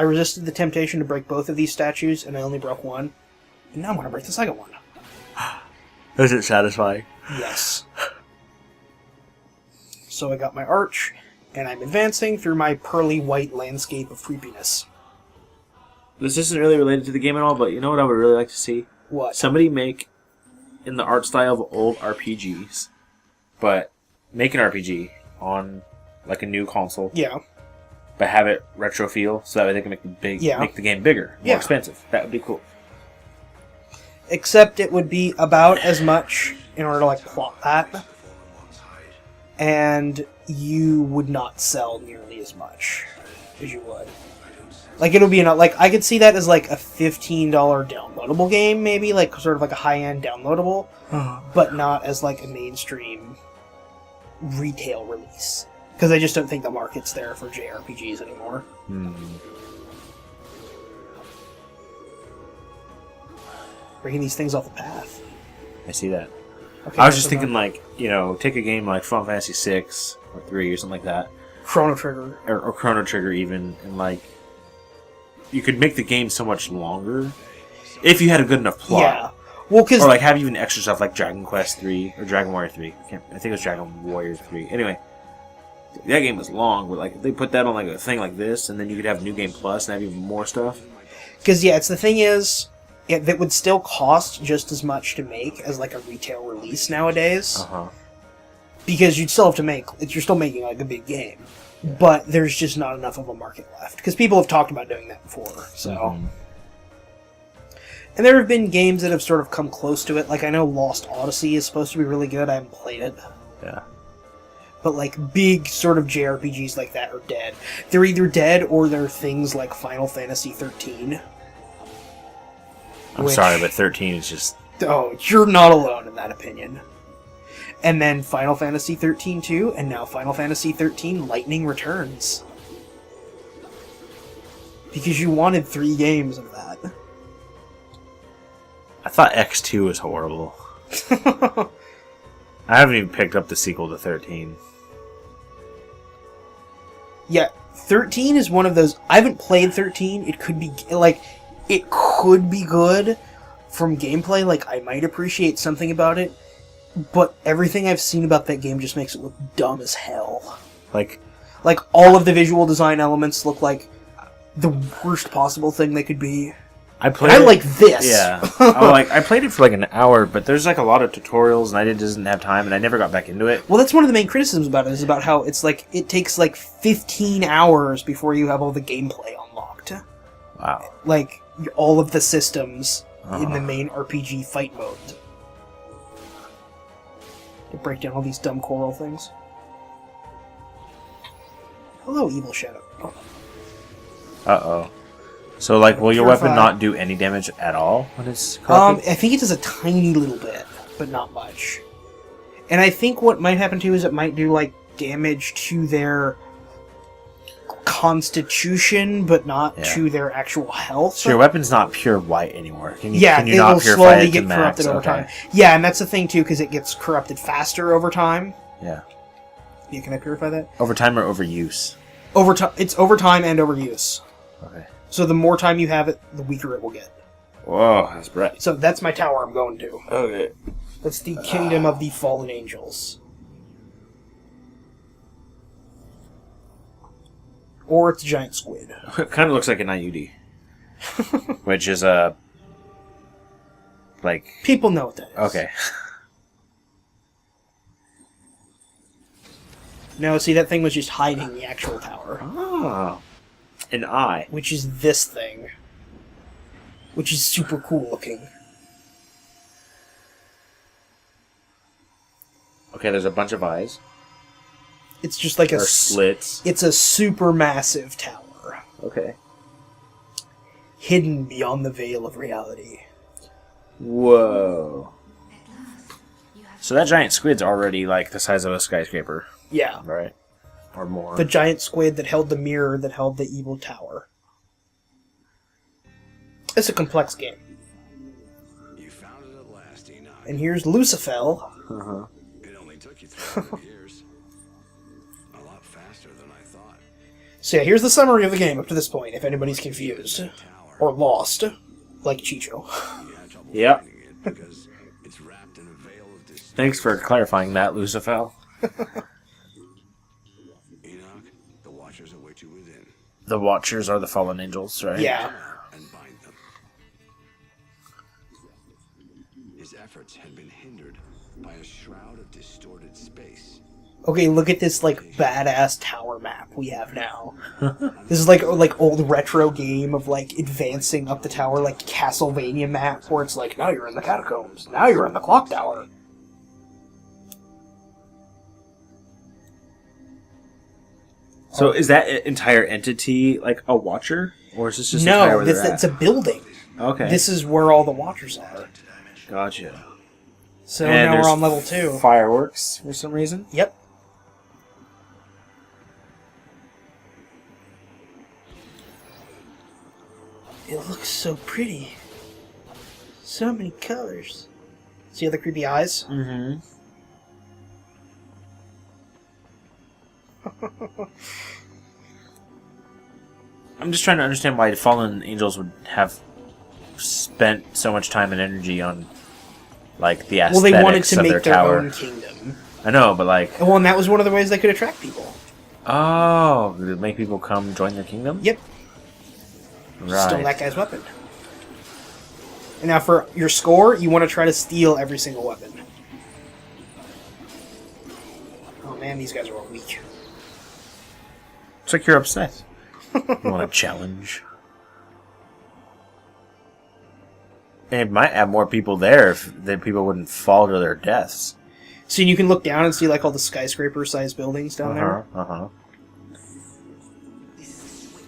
I resisted the temptation to break both of these statues, and I only broke one. And now I'm going to break the second one. Is it satisfying? Yes. So I got my arch, and I'm advancing through my pearly white landscape of creepiness. This isn't really related to the game at all, but you know what I would really like to see? What? Somebody make, in the art style of old RPGs, but make an RPG on like a new console. Yeah. But have it retro feel, so that way they can make make the game bigger, more expensive. That would be cool. Except it would be about as much in order to like plot that, and you would not sell nearly as much as you would. Like it'll be like I could see that as like a $15 downloadable game, maybe like sort of like a high-end downloadable, but not as like a mainstream retail release. Because I just don't think the market's there for JRPGs anymore. Breaking these things off the path. I see that. Okay, I was just thinking, like, you know, take a game like Final Fantasy 6 or 3 or something like that. Chrono Trigger. Or Chrono Trigger even, and like, you could make the game so much longer if you had a good enough plot. Yeah. Well, or like have even extra stuff like Dragon Quest 3 or Dragon Warrior 3. I think it was Dragon Warrior 3. Anyway. That game was long, but like if they put that on like a thing like this, and then you could have New Game Plus and have even more stuff. Because it's the thing is, that would still cost just as much to make as like a retail release nowadays. Because you'd still have to you're still making like a big game, but there's just not enough of a market left. Because people have talked about doing that before, so. And there have been games that have sort of come close to it. Like I know Lost Odyssey is supposed to be really good. I haven't played it. Yeah. But, like, big sort of JRPGs like that are dead. They're either dead or they're things like Final Fantasy 13. I'm sorry, but 13 is just... Oh, you're not alone in that opinion. And then Final Fantasy 13 2, and now Final Fantasy 13 Lightning Returns. Because you wanted 3 games of that. I thought X2 was horrible. I haven't even picked up the sequel to 13. Yeah, 13 is one of those... I haven't played 13. It could be, like... It could be good from gameplay. Like, I might appreciate something about it. But everything I've seen about that game just makes it look dumb as hell. Like, all of the visual design elements look like the worst possible thing they could be. I like this. Yeah. I played it for like an hour, but there's like a lot of tutorials, and I didn't have time, and I never got back into it. Well, that's one of the main criticisms about it, is about how it's like, it takes like 15 hours before you have all the gameplay unlocked. Wow. Like, all of the systems in the main RPG fight mode. To break down all these dumb coral things. Hello, Evil Shadow. Oh. Uh-oh. So, like, will your weapon not do any damage at all when it's corrupted? I think it does a tiny little bit, but not much. And I think what might happen, too, is it might do, like, damage to their constitution, but not to their actual health. So your weapon's not pure white anymore. Can you it not will purify slowly it to get corrupted max? over time. Yeah, and that's the thing, too, because it gets corrupted faster over time. Yeah. Yeah, can I purify that? Over time or overuse? It's over time and overuse. Okay. So the more time you have it, the weaker it will get. Whoa, that's bright. So that's my tower I'm going to. Okay. That's the Kingdom of the Fallen Angels. Or it's a giant squid. It kind of looks like an IUD. Which is a... like... People know what that is. Okay. No, see, that thing was just hiding the actual tower. Oh. An eye. Which is this thing. Which is super cool looking. Okay, there's a bunch of eyes. It's just like or slits. It's a super massive tower. Okay. Hidden beyond the veil of reality. Whoa. So that giant squid's already like the size of a skyscraper. Yeah. Right? Or more. The giant squid that held the mirror that held the evil tower. It's a complex game. You found it at last, Enoch. And here's Lucifer. It only took you 300 years. A lot faster than I thought. So yeah, here's the summary of the game up to this point, if anybody's confused. Or lost. Like Chicho. Yep. Because it's wrapped in a veil of dis- Thanks for clarifying that, Lucifer. Enoch, the Watchers await you within. The Watchers are the fallen angels, right? Yeah. And bind them. His efforts had been hindered by a shroud of distorted space. Okay, look at this, like, badass tower map we have now. This is like old retro game of, like, advancing up the tower, like Castlevania map, where it's like, now you're in the catacombs, now you're in the clock tower. So is that entire entity like a Watcher? Or is this just entire No, where they're it's a building. Okay. This is where all the Watchers are. Gotcha. So And now we're there's on level 2. Fireworks for some reason. Yep. It looks so pretty. So many colors. See all the creepy eyes? Mm-hmm. I'm just trying to understand why fallen angels would have spent so much time and energy on, like, the Well, aesthetics they wanted to of their make their tower. own kingdom. I know, but like, Well, and that was one of the ways they could attract people. oh, to make people come join their kingdom. Yep. Right. Steal that guy's weapon. And now for your score, you want to try to steal every single weapon. Oh man, these guys are all weak. It's like you're upset. You want a challenge? And it might have more people there if then people wouldn't fall to their deaths. So you can look down and see like all the skyscraper-sized buildings down there.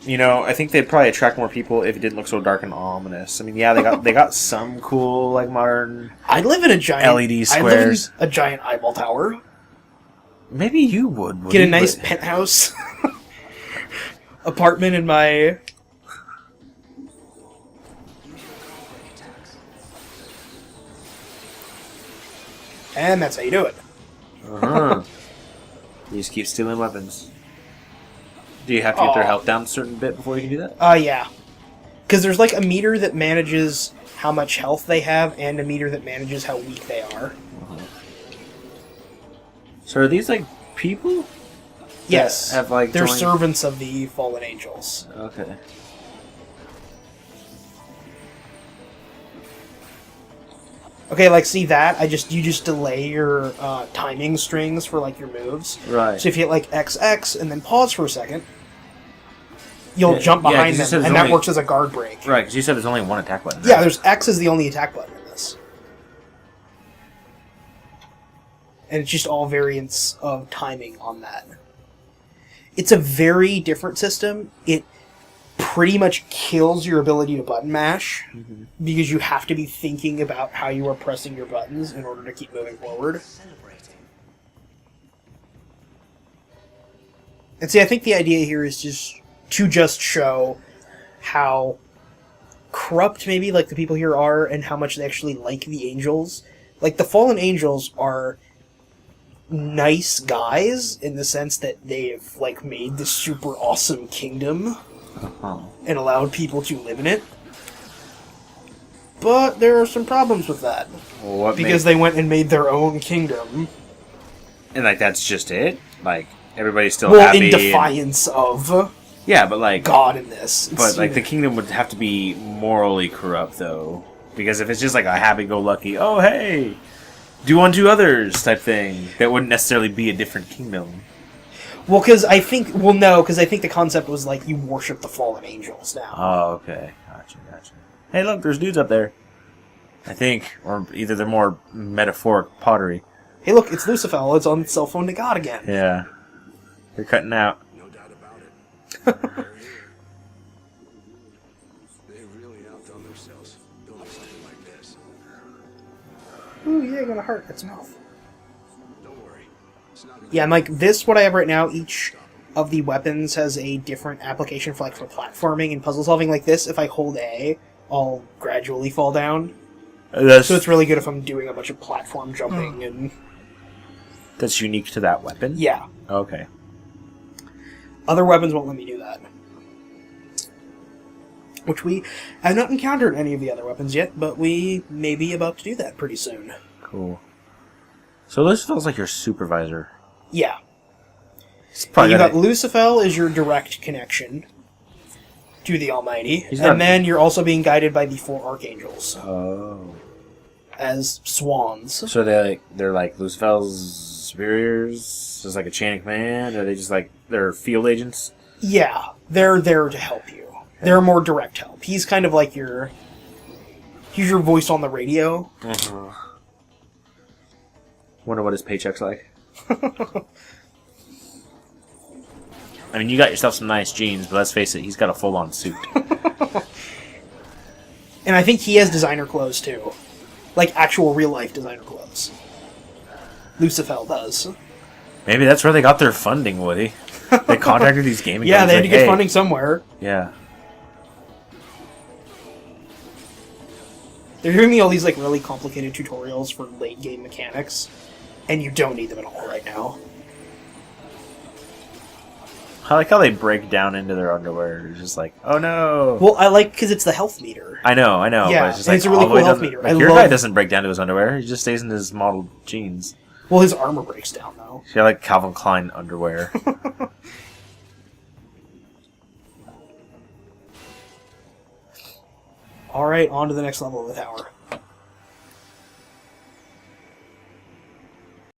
You know, I think they'd probably attract more people if it didn't look so dark and ominous. I mean, yeah, they got some cool like modern. I live in a giant LED I live in squares. a giant eyeball tower. Maybe you would. Get a you? nice But- penthouse apartment in my. And that's how you do it. Uh-huh. You just keep stealing weapons. Do you have to get their Aw. health down a certain bit before you can do that? Yeah. Because there's like a meter that manages how much health they have and a meter that manages how weak they are. So are these like people? Yes. Have like They're joined- servants of the fallen angels. Okay. Okay, like see that? You just delay your timing strings for like your moves. Right. So if you hit like XX and then pause for a second, you'll Yeah, jump yeah, 'cause behind you them, said and there's that only- works as a guard break. Right, because you said there's only one attack button. Yeah, right? there's X is the only attack button in this. And it's just all variants of timing on that. It's a very different system. It pretty much kills your ability to button mash because you have to be thinking about how you are pressing your buttons in order to keep moving forward. And see, I think the idea here is just show how corrupt maybe like the people here are and how much they actually like the angels. Like the fallen angels are nice guys in the sense that they've like made this super awesome kingdom and allowed people to live in it. But there are some problems with that Well, what because they went and made their own kingdom. and like that's just it. Like everybody's still Well, happy. in defiance of Yeah, but like God in this. But like the kingdom would have to be morally corrupt though, because if it's just like a happy-go-lucky, oh hey, do unto others type thing, that wouldn't necessarily be a different kingdom. Well, because I think the concept was like you worship the fallen angels now. Oh, okay, gotcha. Hey, look, there's dudes up there. I think, or either they're more metaphoric pottery. Hey, look, it's Lucifer. It's on cell phone to God again. Yeah, they're cutting out. No doubt about it. They really outdone themselves building something like this. Ooh, yeah, I got a heart. That's mouth. Don't worry. It's not Yeah, and like this, what I have right now, each of the weapons has a different application for like for platforming and puzzle solving. Like this, if I hold A, I'll gradually fall down. So it's really good if I'm doing a bunch of platform jumping and that's unique to that weapon. yeah. Okay. Other weapons won't let me do that. Which we have not encountered any of the other weapons yet, but we may be about to do that pretty soon. Cool. So this feels like your supervisor. Yeah. He's And probably you got got Lucifer as your direct connection to the Almighty, He's not- and then you're also being guided by the 4 archangels Oh. as swans. So they're like Lucifer's superiors, just like a chain of command, or are they just like they're field agents? Yeah, they're there to help you. They're more direct help. He's kind of like he's your voice on the radio. Wonder what his paycheck's like. I mean, you got yourself some nice jeans, but let's face it, he's got a full-on suit. And I think he has designer clothes too. Like actual real life designer clothes. Lucifer does. Maybe that's where they got their funding, Woody. They contacted these gaming Yeah, they had to companies, get like, funding somewhere. Yeah. They're giving me all these like really complicated tutorials for late game mechanics, and you don't need them at all right now. I like how they break down into their underwear. It's just like, oh no. Well, I like because it's the health meter. I know. Yeah, but it's just and like it's a really all the way cool health down meter. Like, I your love- guy doesn't break down to his underwear. He just stays in his model jeans. Well, his armor breaks down though. He got like Calvin Klein underwear. All right, on to the next level of the tower.